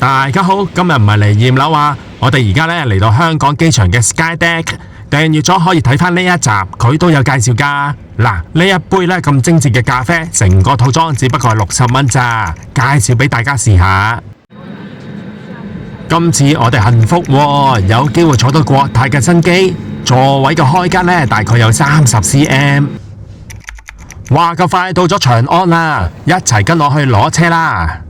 大家好，今日唔係嚟驗樓啊！我哋而家呢嚟到香港機場嘅 Skydeck， 訂閱咗可以睇返呢一集，佢都有介紹㗎。嗱，呢一杯呢咁精緻嘅咖啡，成個套裝只不過係60蚊咋，介紹俾大家試下。今次我哋幸福喎，有機會坐到國泰嘅新機，座位嘅開間呢大概有30cm。話咁快到咗長安啦，一齊跟我去攞車啦！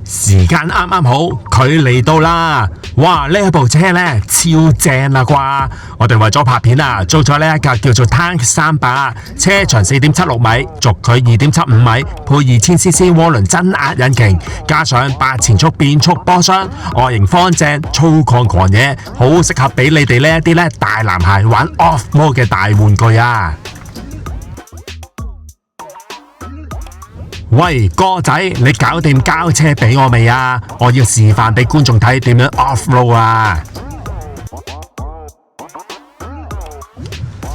時間啱啱好，佢嚟到啦！哇，呢一部車呢超正啦啩！我哋為咗拍片啊，租咗呢一架叫做 Tank 300，車長4.76米，軸距2.75米，配2000cc 渦輪增壓引擎，加上8前速變速波箱，外形方正，粗獷狂野，好適合俾你哋呢一啲呢大男孩玩 off road 嘅大玩具啊！喂，哥仔，你搞掂交車俾我未啊？我要示範俾觀眾睇點樣 off road 啊！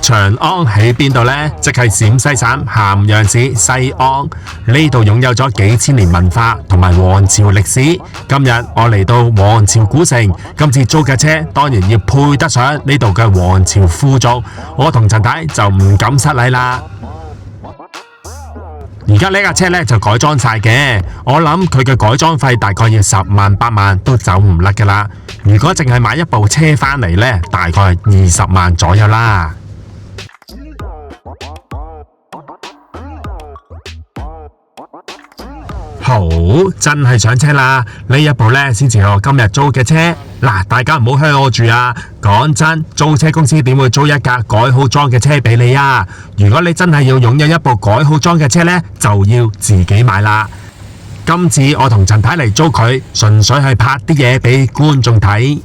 長安喺邊度呢？即係陝西省咸陽市西安，呢度擁有咗幾千年文化同埋王朝歷史。今日我嚟到王朝古城，今次租嘅車當然要配得上呢度嘅王朝富族。我同陳太就唔敢失禮啦。而家呢架車呢就改裝晒嘅，我諗佢嘅改裝費大概要10萬8萬都走唔甩噶啦。如果淨係買一部車返嚟呢，大概20萬左右啦。好，真係上車啦！呢一部呢先至係我今日租嘅車。嗱，大家唔好向我住啊！講真，租車公司點會租一架改好裝嘅車俾你啊？如果你真係要擁有一部改好裝嘅車呢，就要自己買啦。今次我同陳太嚟租佢，純粹係拍啲嘢俾觀眾睇。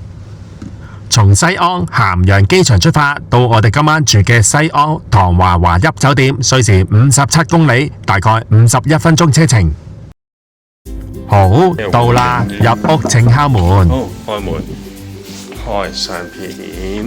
從西安咸陽機場出發，到我哋今晚住嘅西安唐華華邑酒店，需時57公里，大概51分鐘車程。好，到啦，入屋請敲門。好，開門，開相片。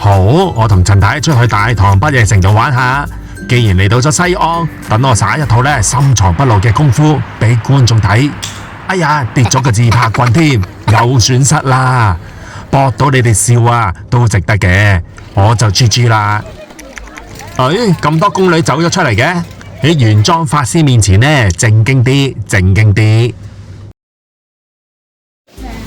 好，我同陳太出去大堂不夜城度玩下。既然嚟到咗西安，等我耍一套呢深藏不露嘅功夫俾觀眾睇。哎呀，跌咗個自拍棍添，有損失啦！博到你哋笑啊，都值得嘅。我就 GG 啦。咁多宮女走咗出嚟嘅，喺原裝法師面前呢，正經啲，正經啲。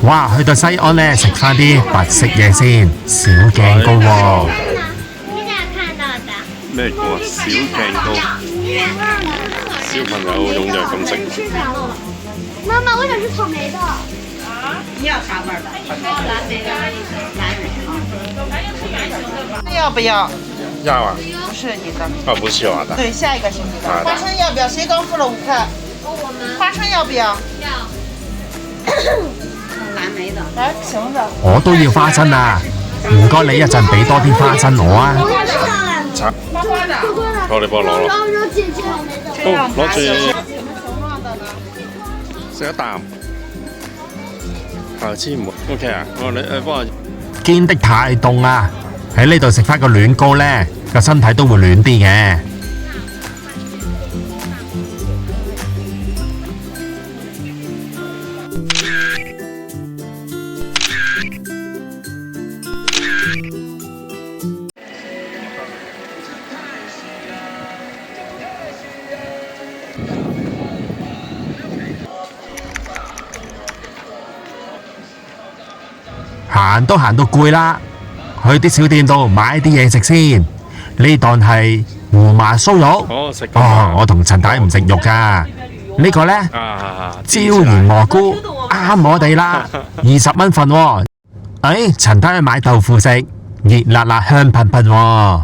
哇！去到西安呢，食翻啲白色嘢先，小鏡糕喎。咩糕啊？小鏡糕。小朋友踴躍咁食。媽媽，我想吃草莓的。你要啥味的？蓝莓的，蓝莓。要不要？要啊。不是你的。哦，不是我的。对，下一个是你的。花生要不要？谁刚付了5块？我们花生要不要？要。蓝莓的。来，行的。我都要花生啊！唔該，你一陣俾多啲花生我啊！花花的。好，你幫我攞咯。好，攞住。食一啖。下次唔 OK 啊？你幫我。堅的太凍啊！喺呢度食翻個暖糕呢，個身體都會暖啲嘅。行都行到攰啦，去啲小店度買啲嘢食先。呢檔係胡麻酥肉。食我同陳太唔食肉噶。呢個呢，椒鹽蘑菇啱我哋啦，20蚊份喎。陳太去買豆腐食，熱辣辣香噴噴喎。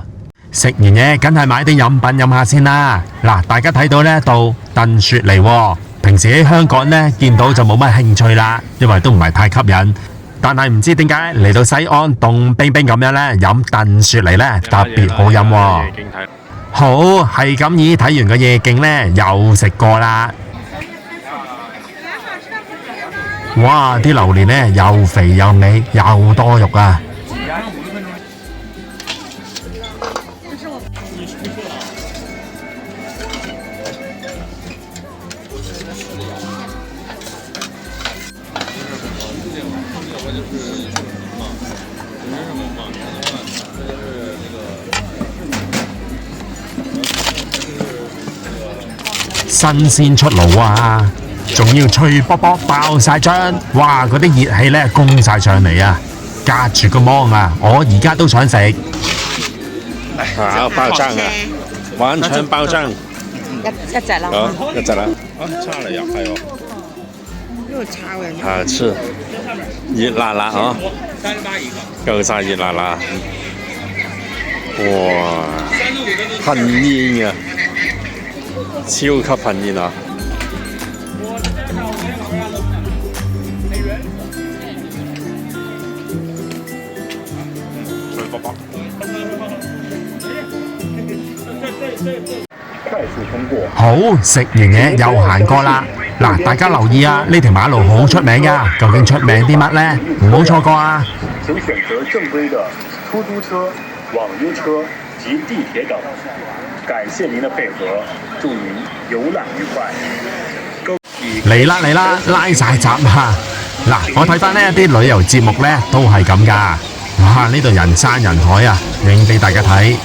食完嘢梗係買啲飲品飲下先啦。嗱，大家睇到呢度燉雪梨喎，平時喺香港呢見到就冇乜興趣啦，因為都唔係太吸引。但係唔知點解嚟到西安凍冰冰咁樣呢，飲燉雪梨呢，特別好飲喎。好，係咁意睇完個夜景呢，又食過啦。哇！啲榴蓮呢，又肥又美又多肉啊！新鮮出爐啊！仲要脆卜卜爆晒漿，哇！嗰啲熱氣呢，攻晒上嚟啊！隔住個芒啊，我而家都想食。好爆漿啊！完全爆漿。一隻啦。好，一隻啦。啊，差嚟又係喎。呢個炒嘅。好吃，熱辣辣啊！夠晒熱辣辣。哇！噴煙啊！超級噴煙啊！好，食完嘢又行過啦。嗱，大家留意啊，呢條馬路好出名噶，究竟出名啲乜呢？唔好錯過啊！請選擇正規的出租車、網約車及地鐵等。感謝您的配合，祝您遊覽愉快。嚟啦嚟啦，拉晒閘啊！嗱，我睇翻呢一啲旅遊節目呢，都係咁噶。哇，呢度人山人海啊，影俾大家睇。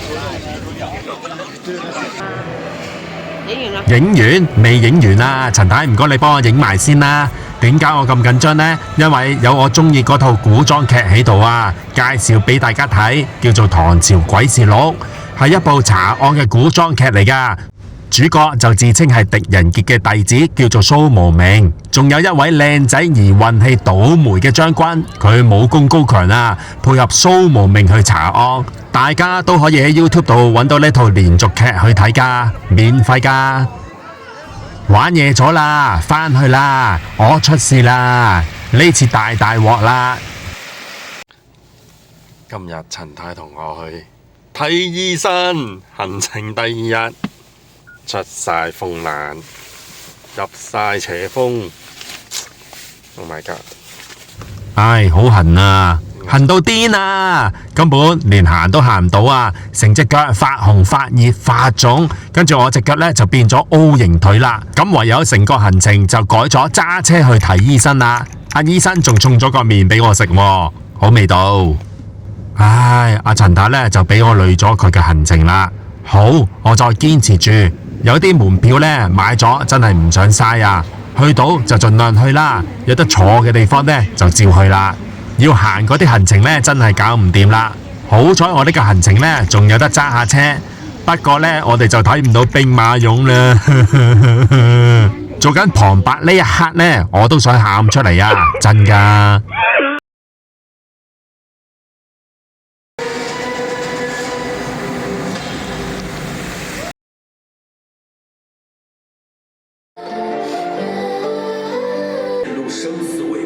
影完未影完啊？陳太，唔該你幫我影埋先啦。點解我咁緊張呢？因為有我中意嗰套古裝劇喺度啊，介紹俾大家睇，叫做《唐朝詭事錄》，係一部查案嘅古裝劇嚟噶。主角就自稱係狄仁傑嘅弟子，叫做蘇無名。仲有一位靚仔而運氣倒霉嘅將軍，佢武功高強啊，配合蘇無名去查案。大家都可以喺 YouTube 度揾到呢套連續劇去睇噶，免費噶。玩夜咗啦，返去啦，我出事啦，呢次大鑊啦！今日陳太同我去睇醫生，行程第2日，出晒風癩，入晒邪風 ，Oh my god！ 唉，好痕啊，痕到癲啊，根本連行都行唔到啊，成隻腳發紅發熱發腫，跟住我隻腳呢就變咗 O 型腿啦，咁唯有成個行程就改咗揸車去睇醫生啦。阿醫生仲送咗個麵俾我食喎，好味道。唉，阿陳太呢就俾我累咗佢嘅行程啦。好，我再堅持住，有啲門票呢買咗真係唔想嘥啊，去到就盡量去啦，有得坐嘅地方呢就照去啦。要行嗰啲行程呢真係搞唔掂啦。好彩我呢個行程呢仲有得揸下車，不過呢我哋就睇唔到兵馬俑啦。做緊旁白呢一刻呢，我都想喊出嚟啊！真㗎。生死未卜。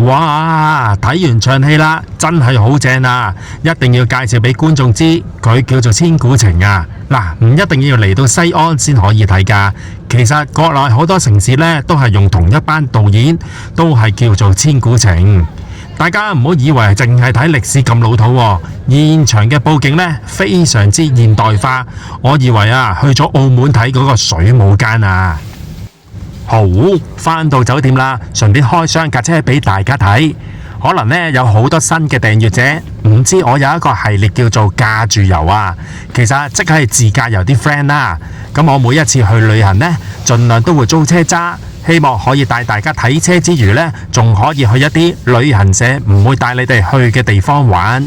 哇！睇完場戲啦，真係好正啊！一定要介紹俾觀眾知，佢叫做千古情啊！嗱，唔一定要嚟到西安先可以睇㗎。其實國內好多城市呢，都係用同一班導演，都係叫做千古情。大家唔好以為淨係睇歷史咁老土喎，現場嘅佈景呢，非常之現代化。我以為啊，去咗澳門睇嗰個水舞間啊。好，返到酒店啦，順便開箱架車俾大家睇。可能呢有好多新嘅訂閱者唔知我有一個系列叫做駕住遊啊，其實即係自駕遊啲 friend 啦。咁我每一次去旅行呢，盡量都會租車揸，希望可以帶大家睇車之餘呢，仲可以去一啲旅行社唔會帶你哋去嘅地方玩。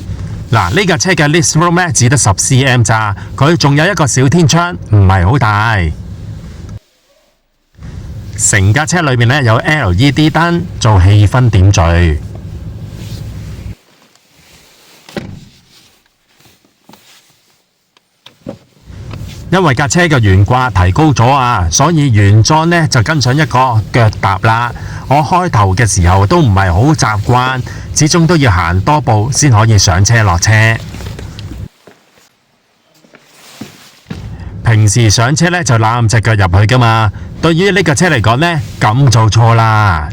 嗱，呢架車嘅 lift room 呢只得10cm 咋，佢仲有一個小天窗，唔係好大。成架車裏面呢有 LED 燈做氣氛點綴。因為架車嘅懸掛提高咗啊，所以原裝呢就跟上一個腳踏啦。我開頭嘅時候都唔係好習慣，始終都要行多步先可以上車落車。平時上車呢就攬隻腳入去噶嘛，對於呢架車嚟講呢，咁就錯啦。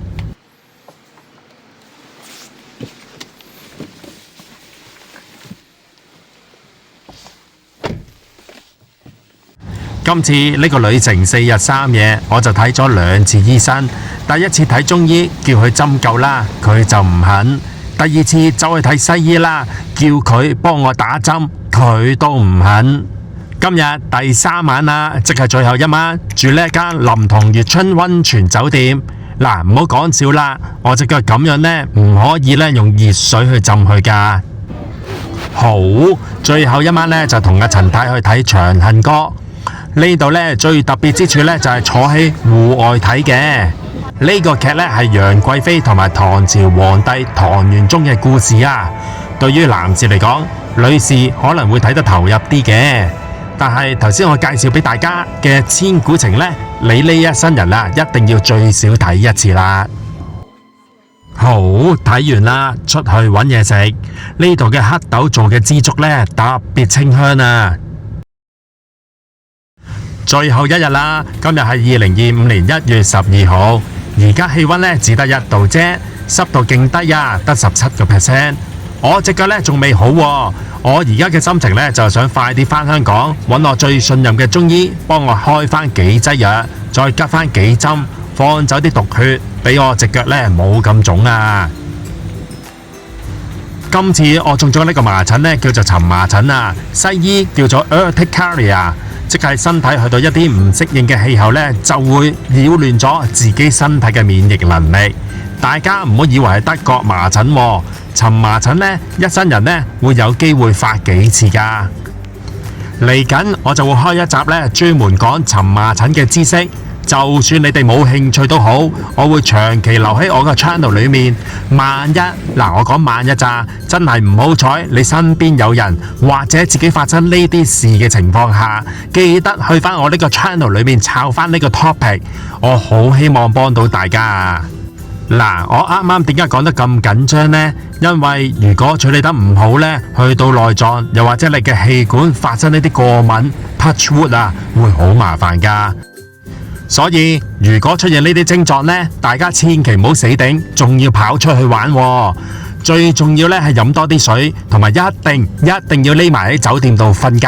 今次呢個旅程4日3夜，我就睇咗2次醫生。第一次睇中醫，叫佢針灸啦，佢就唔肯。第二次走去睇西醫啦，叫佢幫我打針，佢都唔肯。今日第3晚啦，即係最後一晚，住呢間臨潼悅春溫泉酒店。嗱，唔好講笑啦，我隻腳咁樣呢，唔可以呢用熱水去浸佢噶。好，最後一晚呢，就同阿陳太去睇《長恨歌》。呢度呢，最特別之處呢，就係坐喺戶外睇嘅。呢個劇呢，係楊貴妃同埋唐朝皇帝唐玄宗嘅故事啊。對於男士嚟講，女士可能會睇得投入啲嘅。但係頭先我介紹俾大家嘅千古情呢，你呢一生人啊，一定要最少睇一次啦。好，睇完啦，出去搵嘢食。呢度嘅黑豆做嘅枝竹呢，特別清香啊。最後一日啦，今日係2025年1月12號，而家氣溫呢只得1度啫，濕度勁低啊，得17%。我隻腳呢仲未好喎，我而家嘅心情呢就想快啲返香港，揾我最信任嘅中醫幫我開返幾劑藥，再拮返幾針，放走啲毒血，俾我隻腳呢冇咁腫啊！今次我中咗呢個麻疹呢，叫做蕁麻疹啊，西醫叫做 urticaria。即係身體去到一啲唔適應嘅氣候呢，就會擾亂咗自己身體嘅免疫能力。大家唔好以為係德國麻疹喎，蕁麻疹呢，一生人呢會有機會發幾次㗎。嚟緊我就會開一集呢，專門講蕁麻疹嘅知識。就算你哋冇興趣都好，我會長期留喺我個 channel 裏面。萬一我講萬一咋，真係唔好彩，你身邊有人或者自己發生呢啲事嘅情況下，記得去返我呢個 channel 裏面抄返呢個 topic。我好希望幫到大家啊！我啱啱點解講得咁緊張呢？因為如果處理得唔好呢，去到內臟又或者你嘅氣管發生呢啲過敏 touch wood 啊，會好麻煩㗎。所以如果出現呢啲症狀呢，大家千祈唔好死頂，仲要跑出去玩喎。最重要呢係飲多啲水，同埋一定要匿埋喺酒店度瞓覺。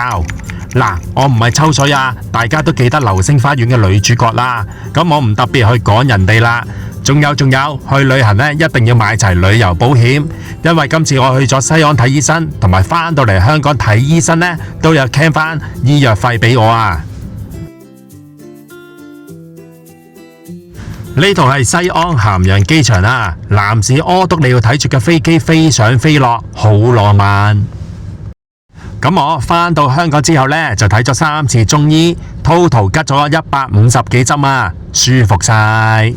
我唔係抽水啊，大家都記得流星花園嘅女主角啦。咁我唔特別去講人哋啦。仲有，去旅行呢，一定要買齊旅遊保險，因為今次我去咗西安睇醫生，同埋返到嚟香港睇醫生呢，都有 claim 返醫藥費俾我啊。呢度係西安咸陽機場啊，男士屙督你要睇住架飛機飛上飛落，好浪漫。咁我返到香港之後呢，就睇咗3次中醫，total 拮咗150幾針啊，舒服晒。